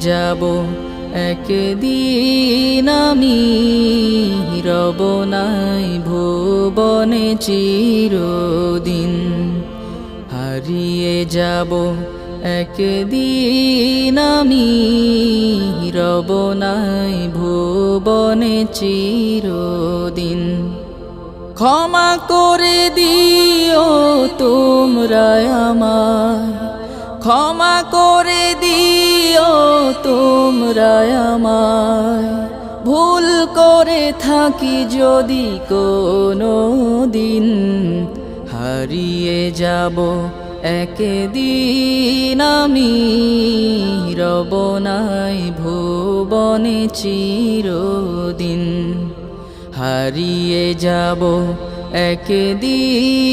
যাব একদিন আমি, রব নাই ভুবনে চিরদিন। হারিয়ে যাব একদিন আমি, রব নাই ভুবনে চিরদিন। ক্ষমা করে দিও তোমরা আমায়, ক্ষমা করে দিও তোমরা আমায়, ভুল করে থাকি যদি কোনো দিন। হারিয়ে যাব একদিন আমি, রব নাই ভুবনে চিরদিন। হারিয়ে যাব একদিন।